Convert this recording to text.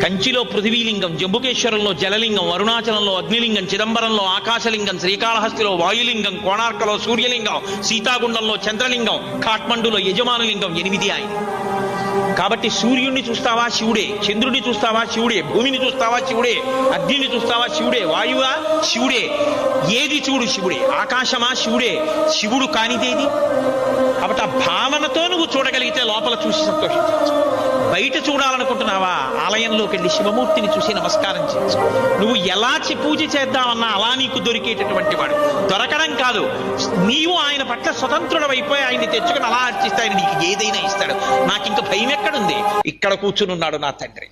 కంచిలో పృథివీలింగం, జంబుకేశ్వరంలో జలలింగం, అరుణాచలంలో అగ్నిలింగం, చిదంబరంలో ఆకాశలింగం, శ్రీకాళహస్తిలో వాయులింగం, కోణార్కలో సూర్యలింగం, సీతాగుండంలో చంద్రలింగం, కాఠ్మండులో యజమానులింగం. 8 ఆయన. కాబట్టి సూర్యుడిని చూస్తావా శివుడే, చంద్రుడిని చూస్తావా శివుడే, భూమిని చూస్తావా శివుడే, అగ్నిని చూస్తావా శివుడే, వాయువా శివుడే, ఏది చూడు శివుడే, ఆకాశమా శివుడే, శివుడు కానిదేది. కాబట్టి ఆ భావనతో నువ్వు చూడగలిగితే లోపల చూసి సంతోషించవచ్చు. బయట చూడాలనుకుంటున్నావా, ఆలయంలోకి వెళ్ళి శివమూర్తిని చూసి నమస్కారం చేయొచ్చు. నువ్వు ఎలా పూజ చేద్దామన్నా అలా నీకు దొరికేటటువంటి వాడు. దొరకడం కాదు, నీవు ఆయన పట్ల స్వతంత్రుడవైపోయి ఆయన్ని తెచ్చుకుని అలా అర్చిస్తే ఆయన నీకు ఏదైనా ఇస్తాడు. నాకు ఇంకా భయం ఎక్కడుంది, ఇక్కడ కూర్చుని ఉన్నాడు నా తండ్రి.